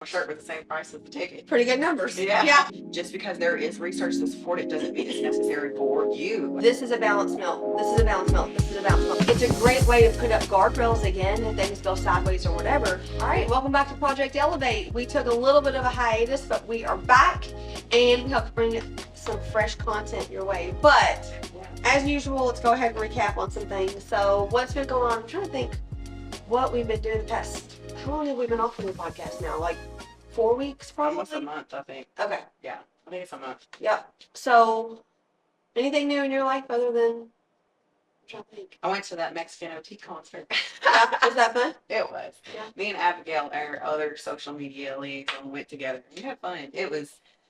shirt with the same price as the ticket. Pretty good numbers. Yeah. Just because there is research to support it doesn't mean it's necessary for you. This is a balanced meal. This is a balanced meal. This is a balanced meal. It's a great way to put up guardrails again if things go sideways or whatever. All right, welcome back to Project Elevate. We took a little bit of a hiatus, but we are back and we hope to bring some fresh content your way. But as usual, let's go ahead and recap on some things. So what's been going on? I'm trying to think what we've been doing the past. How long have we been off from the podcast now? Like 4 weeks, probably? Almost a month, I think. Okay. Yeah, I think it's a month. Yep. So, anything new in your life other than? I'm trying to think. I went to that Mexican OT concert. Yeah, was that fun? It was. Yeah. Me and Abigail, our other social media liaison, went together. We had fun.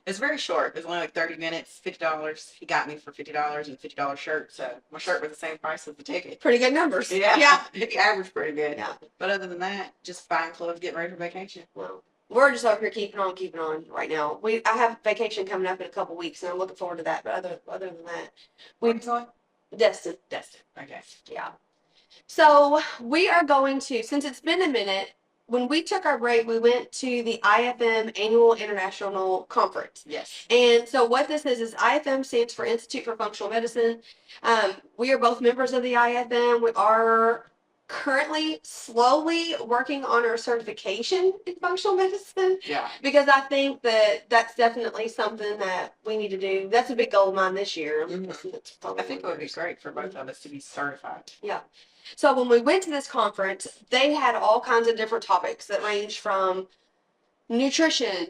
It's very short. It was only like 30 minutes, $50. He got me for $50 and a $50 shirt. So my shirt was the same price as the ticket. Pretty good numbers. Yeah. The average pretty good. Yeah. But other than that, just buying clothes, getting ready for vacation. Well, we're just over here keeping on right now. I have vacation coming up in a couple weeks, and I'm looking forward to that. But other than that, Where are you going? Destin. Okay. Yeah. So we are going to, since it's been a minute, when we took our break, we went to the IFM Annual International Conference. Yes. And so what this is IFM stands for Institute for Functional Medicine. We are both members of the IFM. We are currently slowly working on our certification in functional medicine. Yeah. Because I think that that's definitely something that we need to do. That's a big goal of mine this year. I think it would be great for both of us to be certified. Yeah. So when we went to this conference, they had all kinds of different topics that range from nutrition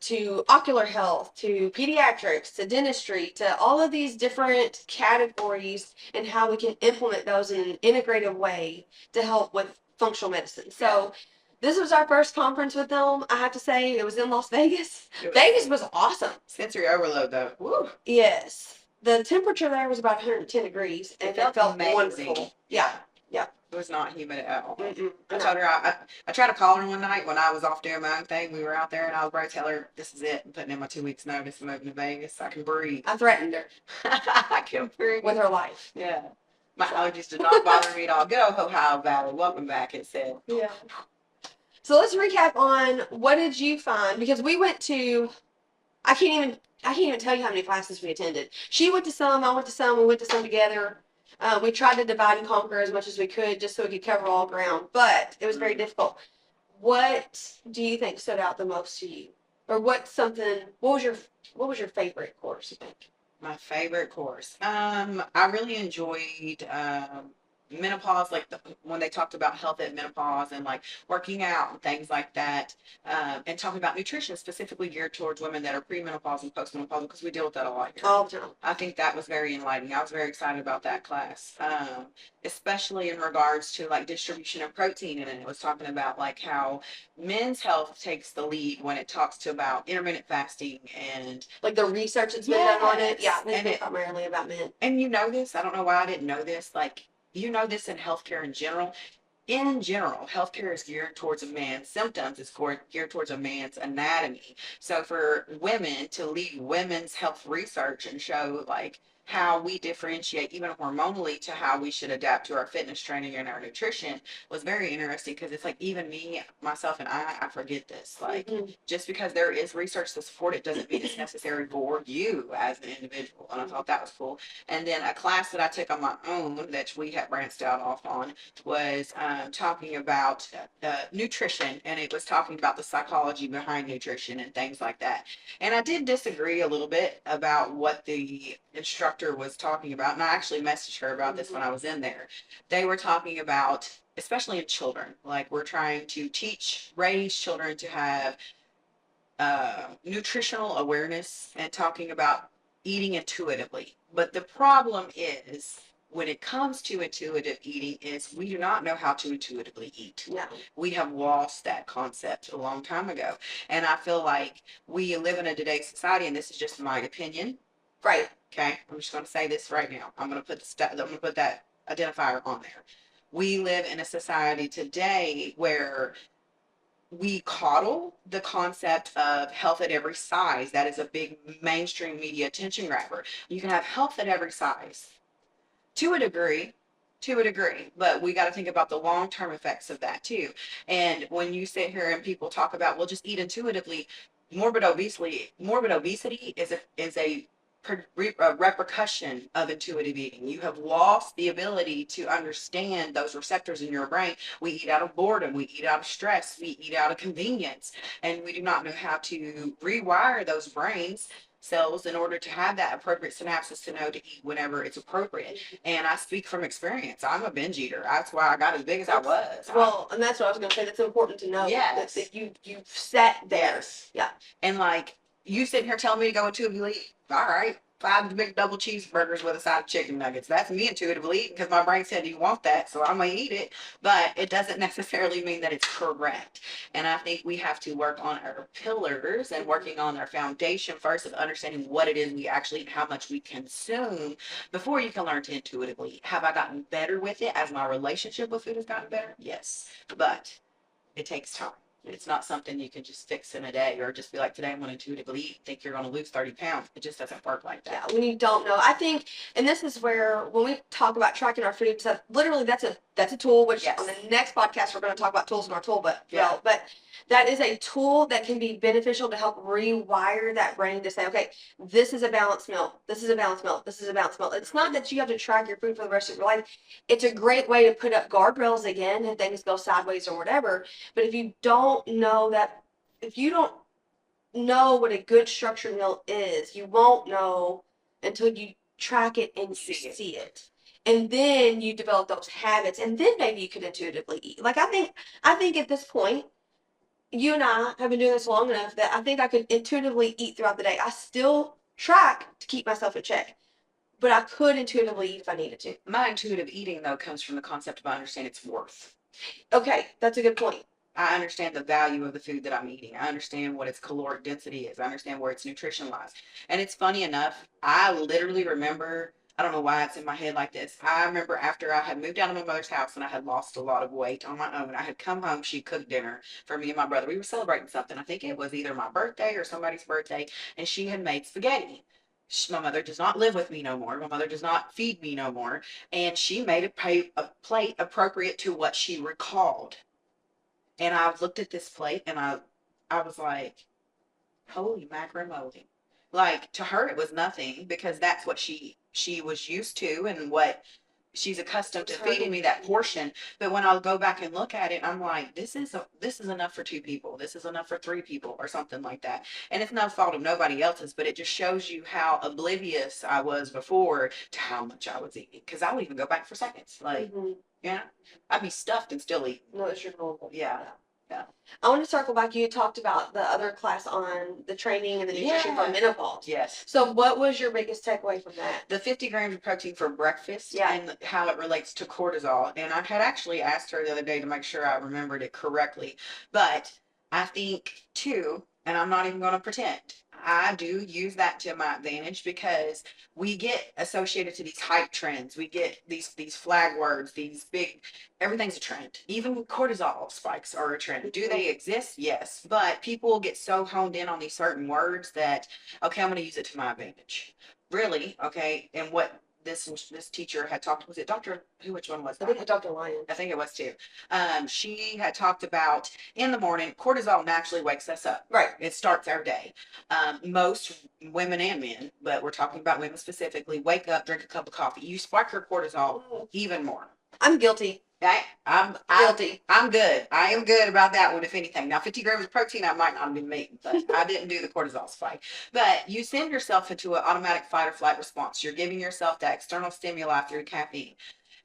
to ocular health to pediatrics to dentistry to all of these different categories and how we can implement those in an integrated way to help with functional medicine. So this was our first conference with them. I have to say it was in Las Vegas. Vegas was awesome. Sensory overload though. Woo. Yes. The temperature there was about 110 degrees and it felt amazing. wonderful. Yeah. It was not humid at all. Mm-mm. I told her, I tried to call her one night when I was off doing my own thing. We were out there and I was ready to tell her, this is it. I'm putting in my 2 weeks notice. I'm moving to Vegas. I can breathe. I threatened her I can breathe. with her life. Yeah. My allergies did not bother me at all. Good old Ohio Valley. Welcome back, it said. Yeah. So let's recap on what did you find? Because we went to, I can't even tell you how many classes we attended. She went to some, I went to some, we went to some together. We tried to divide and conquer as much as we could just so we could cover all ground, but it was very difficult. What do you think stood out the most to you? Or what was your favorite course, you think? My favorite course. I really enjoyed menopause, like when they talked about health at menopause and like working out and things like that, and talking about nutrition specifically geared towards women that are premenopausal and postmenopausal, because we deal with that a lot here. All the time. I think that was very enlightening. I was very excited about that class, especially in regards to like distribution of protein. And it was talking about like how men's health takes the lead when it talks to about intermittent fasting and like the research that's been done on it. Yeah, and it's primarily about men. And you know this, I don't know why I didn't know this, like you know this in healthcare in general. In general, healthcare is geared towards a man's symptoms. It's geared towards a man's anatomy. So for women to lead women's health research and show like how we differentiate even hormonally to how we should adapt to our fitness training and our nutrition was very interesting, because it's like even me, myself, and I forget this. Like just because there is research to support it doesn't mean it's necessary for you as an individual. And I thought that was cool. And then a class that I took on my own that we had branched out off on was talking about nutrition, and it was talking about the psychology behind nutrition and things like that. And I did disagree a little bit about what the instructor was talking about, and I actually messaged her about this when I was in there. They were talking about, especially in children, like we're trying to raise children to have nutritional awareness and talking about eating intuitively. But the problem is, when it comes to intuitive eating, is we do not know how to intuitively eat. Yeah. We have lost that concept a long time ago. And I feel like we live in a today's society, and this is just my opinion. Right. Okay. I'm just going to say this right now. I'm going to put that identifier on there. We live in a society today where we coddle the concept of health at every size. That is a big mainstream media attention grabber. You can have health at every size to a degree, to a degree, but we got to think about the long-term effects of that too. And when you sit here and people talk about, well, just eat intuitively, morbid obesity is a repercussion of intuitive eating. You have lost the ability to understand those receptors in your brain. We eat out of boredom, we eat out of stress, we eat out of convenience, and we do not know how to rewire those brains cells in order to have that appropriate synapses to know to eat whenever it's appropriate. And I speak from experience. I'm a binge eater. That's why I got as big as I was. Well, and that's what I was going to say. That's important to know. Yes. That you've sat there. Yes. Yeah. And like you sitting here telling me to go intuitively eat, all right, 5 big double cheeseburgers with a side of chicken nuggets. That's me intuitively eating because my brain said you want that, so I'm gonna eat it. But it doesn't necessarily mean that it's correct. And I think we have to work on our pillars and working on our foundation first of understanding what it is we actually eat, how much we consume before you can learn to intuitively eat. Have I gotten better with it as my relationship with food has gotten better? Yes, but it takes time. It's not something you can just fix in a day or just be like, today I'm going to intuitively eat, think you're going to lose 30 pounds. It just doesn't work like that. Yeah, when you don't know. I think, and this is where when we talk about tracking our food stuff, literally that's a tool, which Yes. on the next podcast we're going to talk about tools in our tool, but Yeah. but that is a tool that can be beneficial to help rewire that brain to say, okay, this is a balanced meal. This is a balanced meal. This is a balanced meal. It's not that you have to track your food for the rest of your life. It's a great way to put up guardrails again and things go sideways or whatever. But if you don't know that, if you don't know what a good structured meal is, you won't know until you track it and you see it. And then you develop those habits, and then maybe you could intuitively eat. Like I think at this point, you and I have been doing this long enough that I think I could intuitively eat throughout the day. I still track to keep myself in check, but I could intuitively eat if I needed to. My intuitive eating, though, comes from the concept of I understand its worth. Okay, that's a good point. I understand the value of the food that I'm eating. I understand what its caloric density is. I understand where its nutrition lies. And it's funny enough, I literally remember, I don't know why it's in my head like this. I remember after I had moved out of my mother's house and I had lost a lot of weight on my own, I had come home, she cooked dinner for me and my brother. We were celebrating something. I think it was either my birthday or somebody's birthday, and she had made spaghetti. My mother does not live with me no more. My mother does not feed me no more. And she made a plate appropriate to what she recalled. And I looked at this plate and I was like, holy macaroni. Like to her it was nothing because that's what she was used to and what she's accustomed to feeding me that portion. But when I'll go back and look at it, I'm like, this is enough for 2 people. This is enough for 3 people or something like that. And it's no fault of nobody else's, but it just shows you how oblivious I was before to how much I was eating. Because I would even go back for seconds. Like, yeah, I'd be stuffed and still eat. No, it's your normal. Yeah. Yeah. I want to circle back. You talked about the other class on the training and the nutrition for menopause. Yes. So what was your biggest takeaway from that? The 50 grams of protein for breakfast Yeah. and how it relates to cortisol. And I had actually asked her the other day to make sure I remembered it correctly. But I think too, and I'm not even going to pretend, I do use that to my advantage because we get associated to these hype trends. We get these flag words, these big, everything's a trend. Even cortisol spikes are a trend. Do they exist? Yes. But people get so honed in on these certain words that, okay, I'm going to use it to my advantage. Really? Okay. And what this teacher had talked, was it Dr. who, which one was I that? think it's Dr. Lyon. I think it was too. She had talked about in the morning, cortisol naturally wakes us up. Right. It starts our day. Most women and men, but we're talking about women specifically, wake up, drink a cup of coffee. You spike your cortisol even more. I'm guilty. Okay? I'm Guilty. I'm good. I am good about that one, if anything. Now, 50 grams of protein, I might not have been meeting, but I didn't do the cortisol spike. But you send yourself into an automatic fight or flight response. You're giving yourself that external stimuli through caffeine.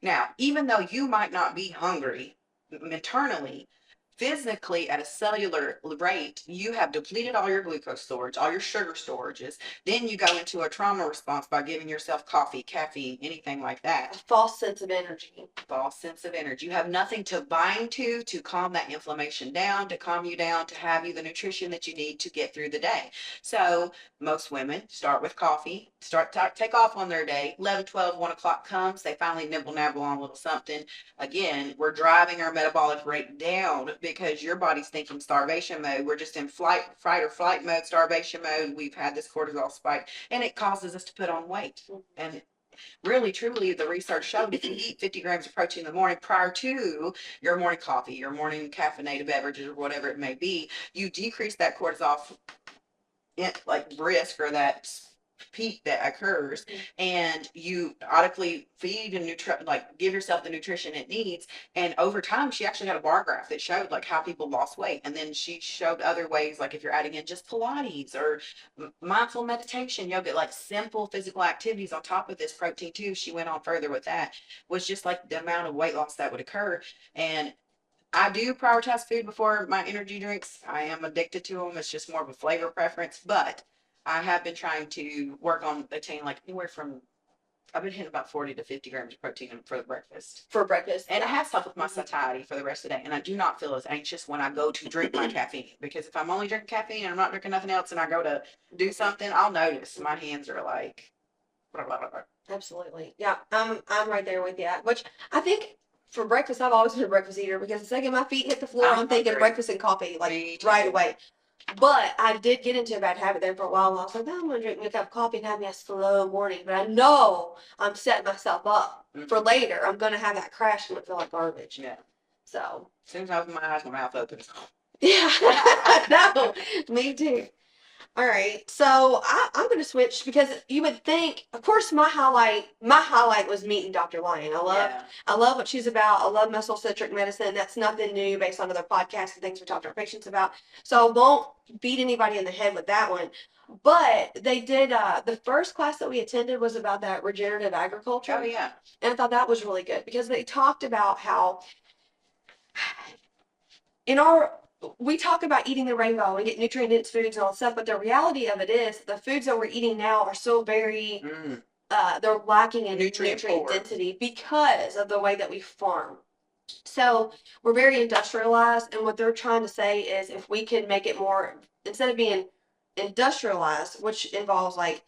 Now, even though you might not be hungry internally, physically at a cellular rate, you have depleted all your glucose storage, all your sugar storages. Then you go into a trauma response by giving yourself coffee, caffeine, anything like that. A false sense of energy. False sense of energy. You have nothing to bind to calm that inflammation down, to calm you down, to have you the nutrition that you need to get through the day. So most women start with coffee, take off on their day. 11, 12, 1 o'clock comes, they finally nibble nabble on a little something. Again, we're driving our metabolic rate down because your body's thinking starvation mode. We're just in fight or flight mode, starvation mode. We've had this cortisol spike and it causes us to put on weight. And really, truly, the research showed if you eat 50 grams of protein in the morning prior to your morning coffee, your morning caffeinated beverages, or whatever it may be, you decrease that cortisol like risk or that peak that occurs, and you adequately feed and like give yourself the nutrition it needs. And over time, she actually had a bar graph that showed like how people lost weight, and then she showed other ways, like if you're adding in just Pilates or mindful meditation, yoga, like simple physical activities on top of this protein too. She went on further with that, was just like the amount of weight loss that would occur. And I do prioritize food before my energy drinks. I am addicted to them. It's just more of a flavor preference, but I have been trying to work on attaining like anywhere from, I've been hitting about 40 to 50 grams of protein for breakfast. For breakfast. And it has helped with my satiety for the rest of the day. And I do not feel as anxious when I go to drink my caffeine, because if I'm only drinking caffeine and I'm not drinking nothing else and I go to do something, I'll notice my hands are like, blah, blah, blah, blah. Absolutely. Yeah, I'm right there with you. Which I think for breakfast, I've always been a breakfast eater, because the second my feet hit the floor, I'm thinking hungry. breakfast and coffee, like Me too. right away. But I did get into a bad habit there for a while. And I was like, oh, I'm gonna drink me a cup of coffee and have me a slow morning. But I know I'm setting myself up for later. I'm gonna have that crash and it feel like garbage. Yeah. So As soon as I open my eyes, my mouth opens. yeah, no, me too. All right, so I'm going to switch, because you would think, of course, my highlight was meeting Dr. Lyon. I love what she's about. I love muscle-centric medicine. That's nothing new based on other podcasts and things we talked to our patients about. So I won't beat anybody in the head with that one. But they did, the first class that we attended was about that regenerative agriculture. Oh, yeah. And I thought that was really good, because they talked about how we talk about eating the rainbow and get nutrient dense foods and all that stuff, but the reality of it is the foods that we're eating now are so very, they're lacking in nutrient density because of the way that we farm. So we're very industrialized, and what they're trying to say is if we can make it more, instead of being industrialized, which involves like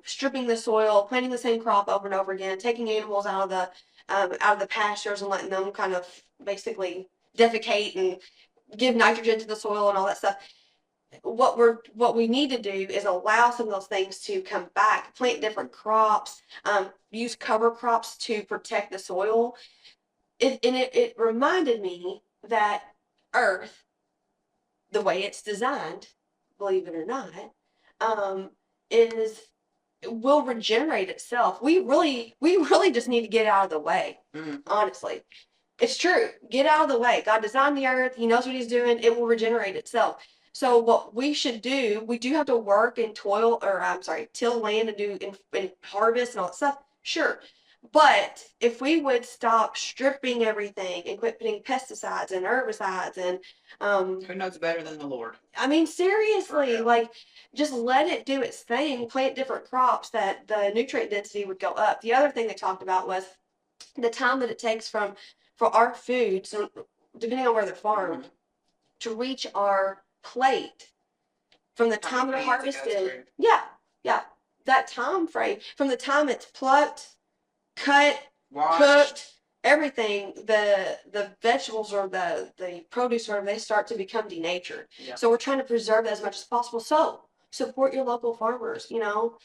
stripping the soil, planting the same crop over and over again, taking animals out of the pastures and letting them kind of basically defecate and give nitrogen to the soil and all that stuff. What we need to do is allow some of those things to come back, plant different crops, use cover crops to protect the soil. It reminded me that Earth, the way it's designed, believe it or not, will regenerate itself. We really just need to get out of the way, honestly. It's true. Get out of the way. God designed the earth. He knows what he's doing. It will regenerate itself. So what we should do, we do have to work and toil, or till land and do and harvest and all that stuff. Sure. But if we would stop stripping everything and quit putting pesticides and herbicides and who knows better than the Lord? I mean, seriously, like just let it do its thing, plant different crops, that the nutrient density would go up. The other thing they talked about was the time that it takes for our food, so depending on where they're farmed, to reach our plate from the time they're harvested. Yeah, that time frame from the time it's plucked, cut, washed, cooked, everything, the vegetables or the produce, or they start to become denatured. Yeah. So we're trying to preserve that as much as possible. So support your local farmers. You know,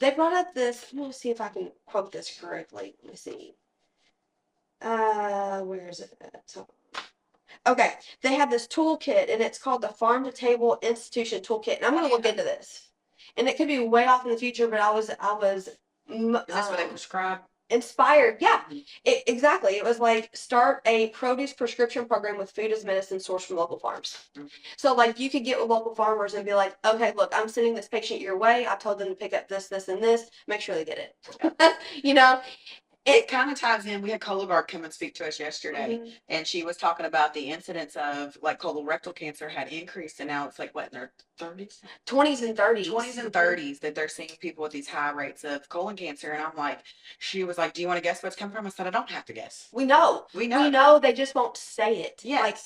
they brought up this. Let me see if I can quote this correctly. Let me see. Where is it? Okay, they have this toolkit, and it's called the Farm to Table Institution Toolkit. And I'm going to look into this, and it could be way off in the future, but I was. Is this what they prescribe? Inspired, yeah, exactly. It was like start a produce prescription program with food as medicine sourced from local farms. So like you could get with local farmers and be like, okay, look, I'm sending this patient your way. I told them to pick up this, this, and this. Make sure they get it. You know. It kind of ties in. We had Cologuard come and speak to us yesterday, and she was talking about the incidence of like colorectal cancer had increased, and now it's like what, in their 30s? 20s and 30s. 20s and 30s that they're seeing people with these high rates of colon cancer. And I'm like, she was like, do you want to guess where it's come from? I said, I don't have to guess. We know. We know. They just won't say it. Yes. Like,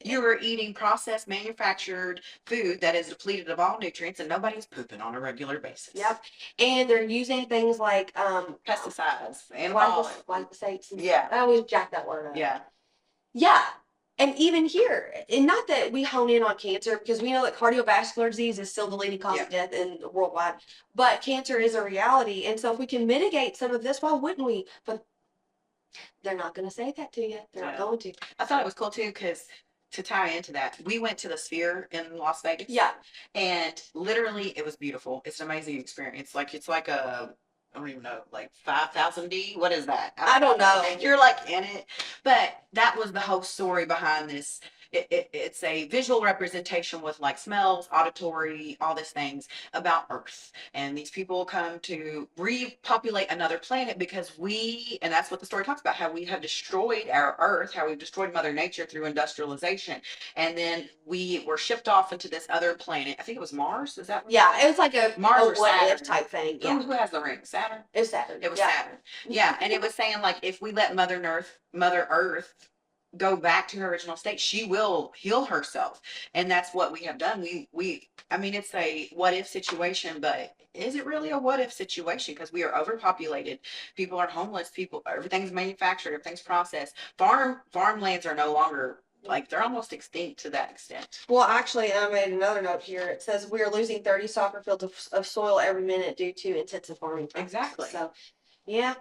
you are eating processed, manufactured food that is depleted of all nutrients, and nobody's pooping on a regular basis. Yep. And they're using things like pesticides, glyphosates. Yeah. I always jack that word up. Yeah. Yeah. And even here, and not that we hone in on cancer, because we know that cardiovascular disease is still the leading cause of death in worldwide, but cancer is a reality. And so if we can mitigate some of this, why wouldn't we? But they're not going to say that to you. They're not going to. I thought it was cool too, because to tie into that, we went to the Sphere in Las Vegas. Yeah. And literally, it was beautiful. It's an amazing experience. Like, it's like a, I don't even know, like 5,000D. What is that? I don't know. You're like in it. But that was the whole story behind this. It's a visual representation with like smells, auditory, all these things about Earth. And these people come to repopulate another planet because and that's what the story talks about, how we have destroyed our Earth, how we've destroyed Mother Nature through industrialization. And then we were shipped off into this other planet. I think it was Mars. Is that what Yeah, it was like a Mars or what Saturn if type thing. Yeah. Who has the ring? Saturn? It was Saturn. It was Saturn. Yeah. And it was saying like, if we let Mother Earth go back to her original state, she will heal herself. And that's what we have done. I mean, it's a what if situation, but is it really a what if situation? Because we are overpopulated. People are homeless. Everything's manufactured, everything's processed. Farmlands are no longer, like, they're almost extinct to that extent. Well, actually, I made another note here. It says we are losing 30 soccer fields of soil every minute due to intensive farming practices. Exactly. So, yeah.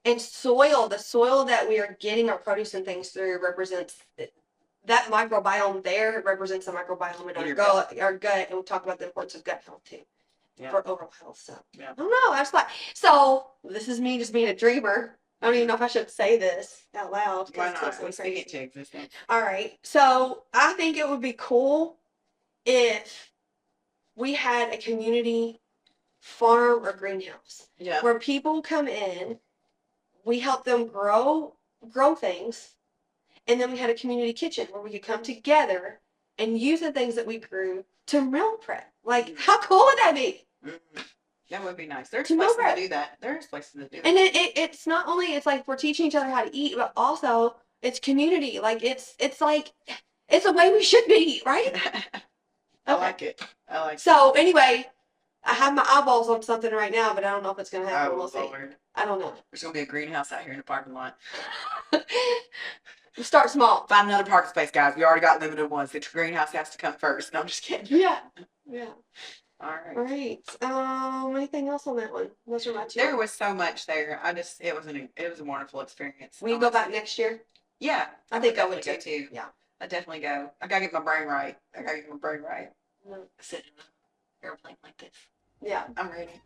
And the soil that we are getting our produce and things through represents that microbiome there represents the microbiome in our gut, and we'll talk about the importance of gut health too, for overall health. So, I don't know. I was like, so this is me just being a dreamer. I don't even know if I should say this out loud. Why not? Let's speak it to existence. All right. So I think it would be cool if we had a community farm or greenhouse where people come in. We help them grow things, and then we had a community kitchen where we could come together and use the things that we grew to meal prep. Like, how cool would that be? Mm-hmm. That would be nice. There's places to do that. There's places to do that. And it's not only, it's like we're teaching each other how to eat, but also it's community. Like, it's like, it's the way we should be, right? I like it. So anyway, I have my eyeballs on something right now, but I don't know if it's going to happen. We'll see. Lord. I don't know. There's going to be a greenhouse out here in the parking lot. Start small. Find another parking space, guys. We already got limited ones. The greenhouse has to come first. No, I'm just kidding. Yeah. All right. All right. Anything else on that one? Those are my two. There was so much there. It was a wonderful experience. Will you go back next year? Yeah. I think I would go too. Yeah. I definitely go. I gotta get my brain right. Sit in an airplane like this. Yeah. I'm ready.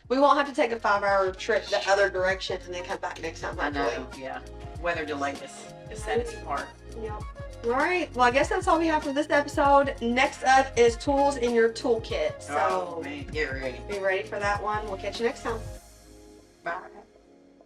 We won't have to take a 5-hour trip the other direction and then come back next time. I know, yeah. Weather delay is set us apart. Yeah. All right. Well, I guess that's all we have for this episode. Next up is tools in your toolkit. So, man, get ready. Be ready for that one. We'll catch you next time. Bye.